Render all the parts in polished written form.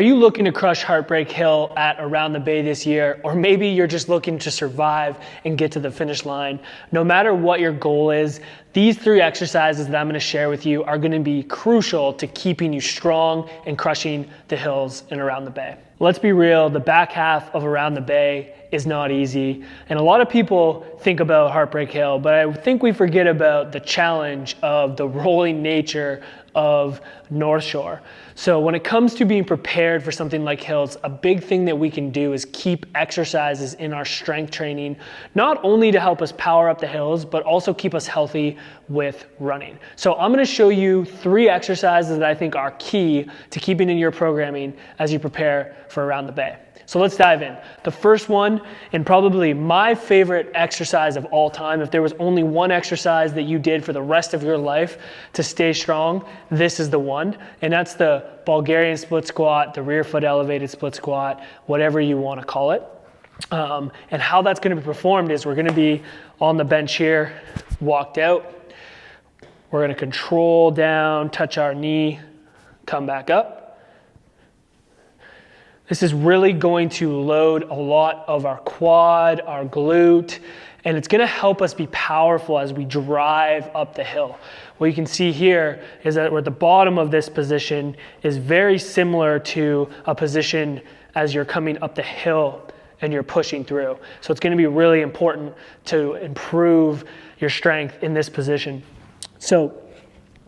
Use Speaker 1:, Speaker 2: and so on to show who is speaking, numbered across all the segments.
Speaker 1: Are you looking to crush Heartbreak Hill at Around the Bay this year? Or maybe you're just looking to survive and get to the finish line. No matter what your goal is, these 3 exercises that I'm going to share with you are going to be crucial to keeping you strong and crushing the hills in Around the Bay. Let's be real, the back half of Around the Bay is not easy. And a lot of people think about Heartbreak Hill, but I think we forget about the challenge of the rolling nature of North Shore. So when it comes to being prepared for something like hills, a big thing that we can do is keep exercises in our strength training, not only to help us power up the hills, but also keep us healthy with running. So I'm gonna show you 3 exercises that I think are key to keeping in your programming as you prepare for Around the Bay. So let's dive in. The first one, and probably my favorite exercise of all time, if there was only one exercise that you did for the rest of your life to stay strong, this is the one. And that's the Bulgarian split squat, the rear foot elevated split squat, whatever you want to call it. And how that's going to be performed is we're going to be on the bench here, walked out. We're going to control down, touch our knee, come back up. This is really going to load a lot of our quad, our glute, and it's gonna help us be powerful as we drive up the hill. What you can see here is that we're at the bottom of this position is very similar to a position as you're coming up the hill and you're pushing through. So it's gonna be really important to improve your strength in this position. So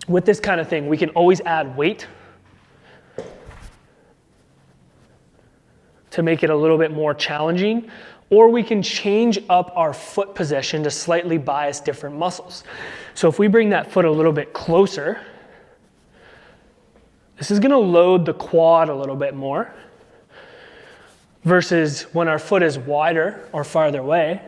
Speaker 1: with this kind of thing, we can always add weight to make it a little bit more challenging, or we can change up our foot position to slightly bias different muscles. So if we bring that foot a little bit closer, this is gonna load the quad a little bit more, versus when our foot is wider or farther away,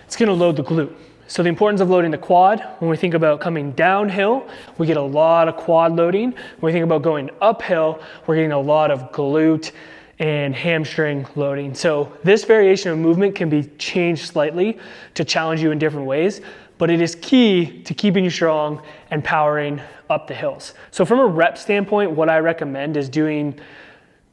Speaker 1: it's gonna load the glute. So the importance of loading the quad, when we think about coming downhill, we get a lot of quad loading. When we think about going uphill, we're getting a lot of glute and hamstring loading. So this variation of movement can be changed slightly to challenge you in different ways, but it is key to keeping you strong and powering up the hills. So from a rep standpoint, what I recommend is doing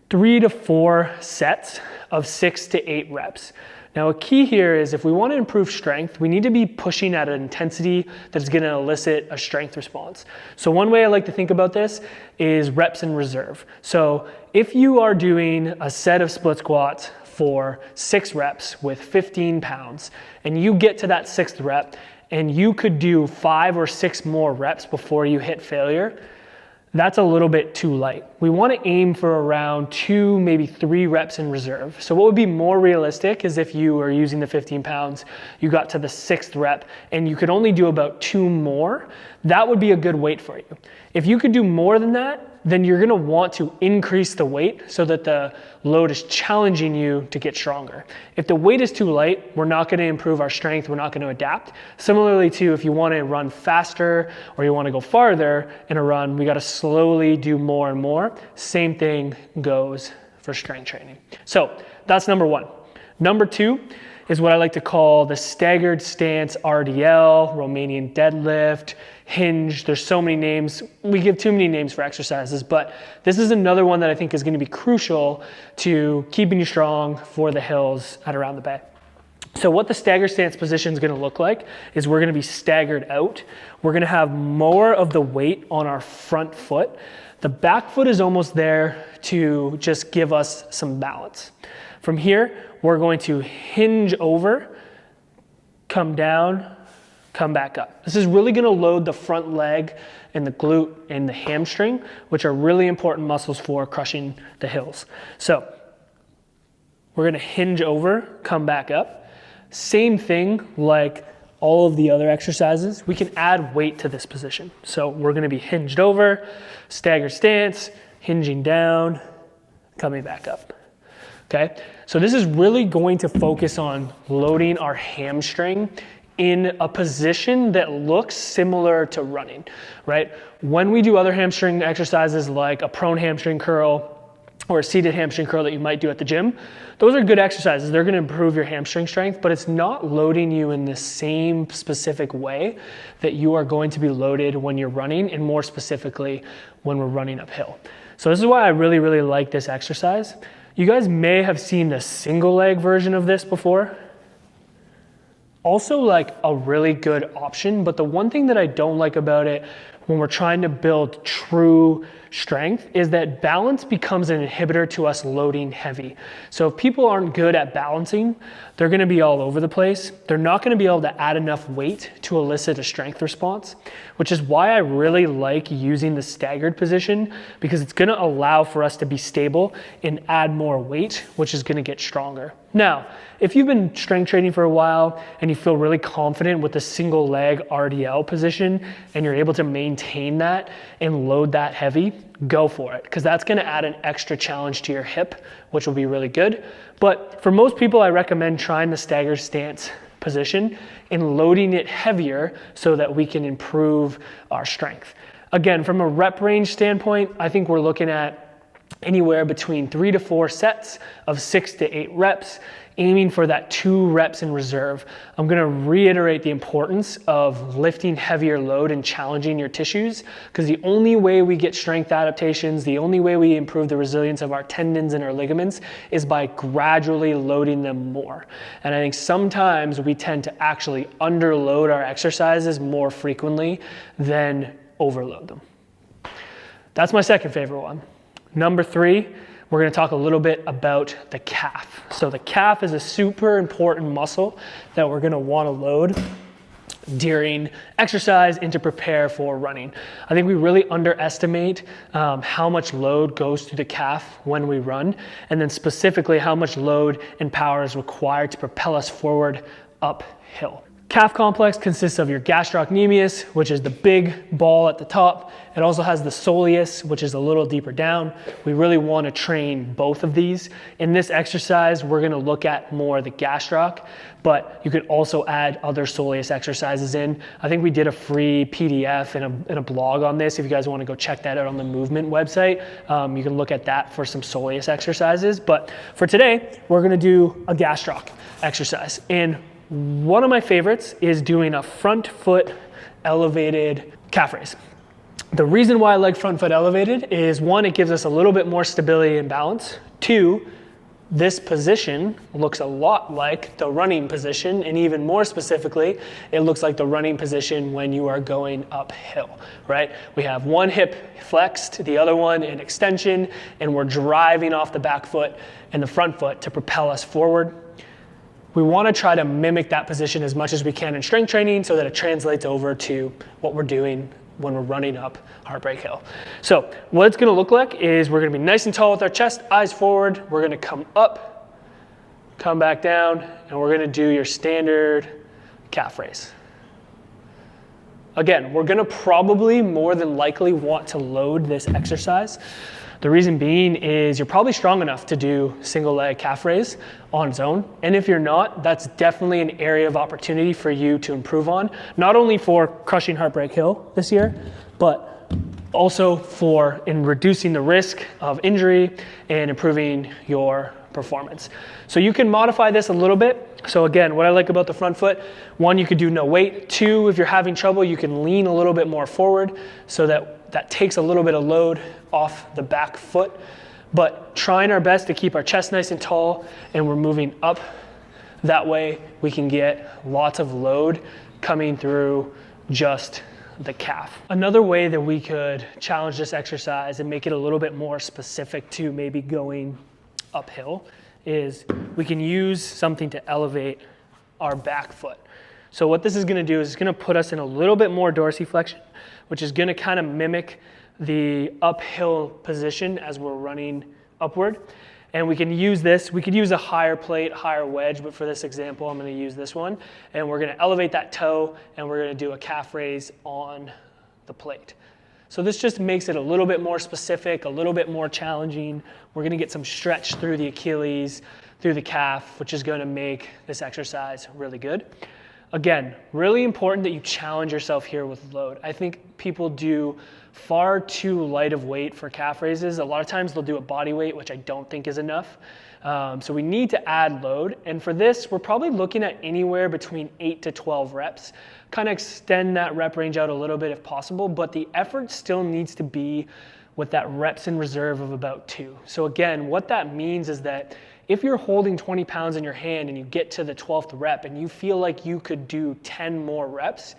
Speaker 1: 3 to 4 sets of 6 to 8 reps. Now a key here is if we want to improve strength, we need to be pushing at an intensity that's going to elicit a strength response. So one way I like to think about this is reps in reserve. So if you are doing a set of split squats for 6 reps with 15 pounds, and you get to that 6th rep, and you could do 5 or 6 more reps before you hit failure, that's a little bit too light. We want to aim for around 2, maybe 3 reps in reserve. So what would be more realistic is if you were using the 15 pounds, you got to the 6th rep and you could only do about 2 more, that would be a good weight for you. If you could do more than that, then you're gonna want to increase the weight so that the load is challenging you to get stronger. If the weight is too light, we're not gonna improve our strength, we're not gonna adapt. Similarly to if you wanna run faster or you wanna go farther in a run, we gotta slowly do more and more. Same thing goes for strength training. So that's number 1. Number 2 is what I like to call the staggered stance RDL, Romanian deadlift, hinge. There's so many names. We give too many names for exercises, but this is another one that I think is going to be crucial to keeping you strong for the hills at Around the Bay. So what the staggered stance position is going to look like is we're going to be staggered out. We're going to have more of the weight on our front foot. The back foot is almost there to just give us some balance. From here, we're going to hinge over, come down, come back up. This is really going to load the front leg and the glute and the hamstring, which are really important muscles for crushing the hills. So we're going to hinge over, come back up. Same thing like all of the other exercises. We can add weight to this position. So we're going to be hinged over, staggered stance, hinging down, coming back up. Okay, so this is really going to focus on loading our hamstring in a position that looks similar to running, right? When we do other hamstring exercises like a prone hamstring curl or a seated hamstring curl that you might do at the gym, those are good exercises. They're gonna improve your hamstring strength, but it's not loading you in the same specific way that you are going to be loaded when you're running, and more specifically when we're running uphill. So this is why I really, really like this exercise. You guys may have seen the single leg version of this before. Also like a really good option, but the one thing that I don't like about it when we're trying to build true strength is that balance becomes an inhibitor to us loading heavy. So if people aren't good at balancing, they're gonna be all over the place. They're not gonna be able to add enough weight to elicit a strength response, which is why I really like using the staggered position, because it's gonna allow for us to be stable and add more weight, which is gonna get stronger. Now, if you've been strength training for a while and you feel really confident with the single leg RDL position and you're able to maintain that and load that heavy, go for it, because that's gonna add an extra challenge to your hip, which will be really good. But for most people, I recommend trying the stagger stance position and loading it heavier so that we can improve our strength. Again, from a rep range standpoint, I think we're looking at anywhere between 3 to 4 sets of 6 to 8 reps, aiming for that 2 reps in reserve. I'm gonna reiterate the importance of lifting heavier load and challenging your tissues, because the only way we get strength adaptations, the only way we improve the resilience of our tendons and our ligaments is by gradually loading them more. And I think sometimes we tend to actually underload our exercises more frequently than overload them. That's my second favorite one. Number 3, we're gonna talk a little bit about the calf. So the calf is a super important muscle that we're gonna wanna load during exercise and to prepare for running. I think we really underestimate how much load goes through the calf when we run, and then specifically how much load and power is required to propel us forward uphill. Calf complex consists of your gastrocnemius, which is the big ball at the top. It also has the soleus, which is a little deeper down. We really want to train both of these. In this exercise, we're going to look at more the gastroc, but you could also add other soleus exercises in. I think we did a free PDF and a blog on this. If you guys want to go check that out on the Movement website, you can look at that for some soleus exercises. But for today, we're going to do a gastroc exercise. And one of my favorites is doing a front foot elevated calf raise. The reason why I like front foot elevated is 1, it gives us a little bit more stability and balance. 2, this position looks a lot like the running position, and even more specifically, it looks like the running position when you are going uphill, right? We have one hip flexed, the other one in extension, and we're driving off the back foot and the front foot to propel us forward. We want to try to mimic that position as much as we can in strength training so that it translates over to what we're doing when we're running up Heartbreak Hill. So what it's going to look like is we're going to be nice and tall with our chest, eyes forward. We're going to come up, come back down, and we're going to do your standard calf raise. Again, we're going to probably more than likely want to load this exercise. The reason being is you're probably strong enough to do single leg calf raise on its own. And if you're not, that's definitely an area of opportunity for you to improve on, not only for crushing Heartbreak Hill this year, but also for in reducing the risk of injury and improving your performance. So you can modify this a little bit. So again, what I like about the front foot, 1, you could do no weight. 2, if you're having trouble, you can lean a little bit more forward so that takes a little bit of load off the back foot, but trying our best to keep our chest nice and tall, and we're moving up. That way we can get lots of load coming through just the calf. Another way that we could challenge this exercise and make it a little bit more specific to maybe going uphill is we can use something to elevate our back foot. So what this is going to do is it's going to put us in a little bit more dorsiflexion, which is going to kind of mimic the uphill position as we're running upward. And we can use this. We could use a higher plate, higher wedge, but for this example, I'm going to use this one. And we're going to elevate that toe, and we're going to do a calf raise on the plate. So this just makes it a little bit more specific, a little bit more challenging. We're going to get some stretch through the Achilles, through the calf, which is going to make this exercise really good. Again, really important that you challenge yourself here with load. I think people do far too light of weight for calf raises. A lot of times they'll do a body weight, which I don't think is enough. So we need to add load. And for this, we're probably looking at anywhere between 8 to 12 reps. Kind of extend that rep range out a little bit if possible, but the effort still needs to be with that reps in reserve of about 2. So again, what that means is that if you're holding 20 pounds in your hand and you get to the 12th rep and you feel like you could do 10 more reps,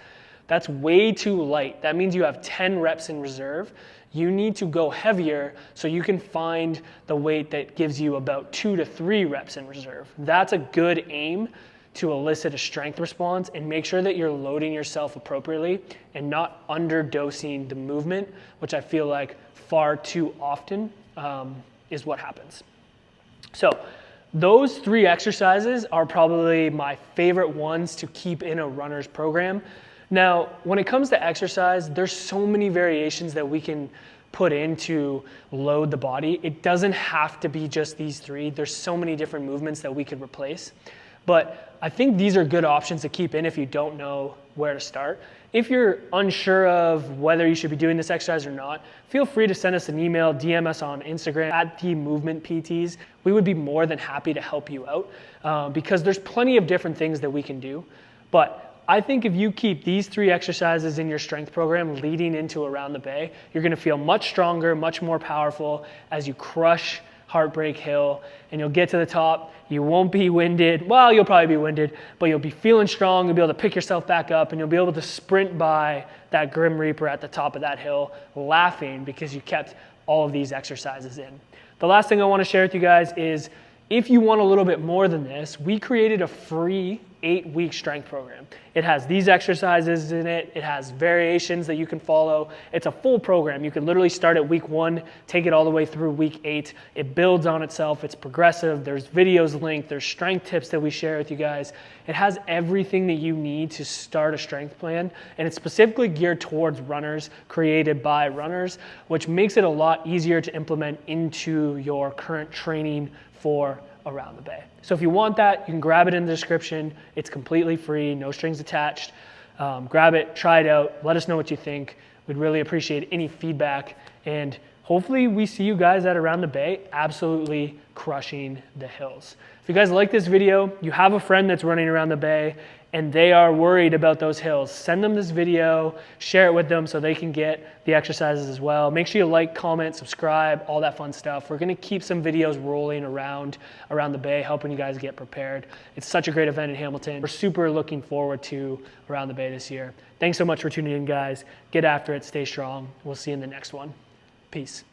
Speaker 1: that's way too light. That means you have 10 reps in reserve. You need to go heavier so you can find the weight that gives you about 2 to 3 reps in reserve. That's a good aim to elicit a strength response, and make sure that you're loading yourself appropriately and not underdosing the movement, which I feel like far too often is what happens. So those 3 exercises are probably my favorite ones to keep in a runner's program. Now, when it comes to exercise, there's so many variations that we can put in to load the body. It doesn't have to be just these 3. There's so many different movements that we could replace. But I think these are good options to keep in if you don't know where to start. If you're unsure of whether you should be doing this exercise or not, feel free to send us an email, DM us on Instagram at @TheMovementPTs. We would be more than happy to help you out because there's plenty of different things that we can do. But I think if you keep these 3 exercises in your strength program leading into Around the Bay, you're gonna feel much stronger, much more powerful as you crush Heartbreak Hill, and you'll get to the top. You won't be winded. Well, you'll probably be winded, but you'll be feeling strong. You'll be able to pick yourself back up, and you'll be able to sprint by that Grim Reaper at the top of that hill laughing because you kept all of these exercises in. The last thing I want to share with you guys is if you want a little bit more than this, we created a free 8-week strength program. It has these exercises in it. It has variations that you can follow. It's a full program. You can literally start at week 1, take it all the way through week 8. It builds on itself. It's progressive. There's videos linked. There's strength tips that we share with you guys. It has everything that you need to start a strength plan, and it's specifically geared towards runners, created by runners, which makes it a lot easier to implement into your current training for Around the Bay. So if you want that, you can grab it in the description. It's completely free, no strings attached. Grab it, try it out, let us know what you think. We'd really appreciate any feedback, and hopefully we see you guys at Around the Bay absolutely crushing the hills. If you guys like this video, you have a friend that's running Around the Bay and they are worried about those hills, send them this video, share it with them so they can get the exercises as well. Make sure you like, comment, subscribe, all that fun stuff. We're gonna keep some videos rolling around the Bay, helping you guys get prepared. It's such a great event in Hamilton. We're super looking forward to Around the Bay this year. Thanks so much for tuning in, guys. Get after it, stay strong. We'll see you in the next one. Peace.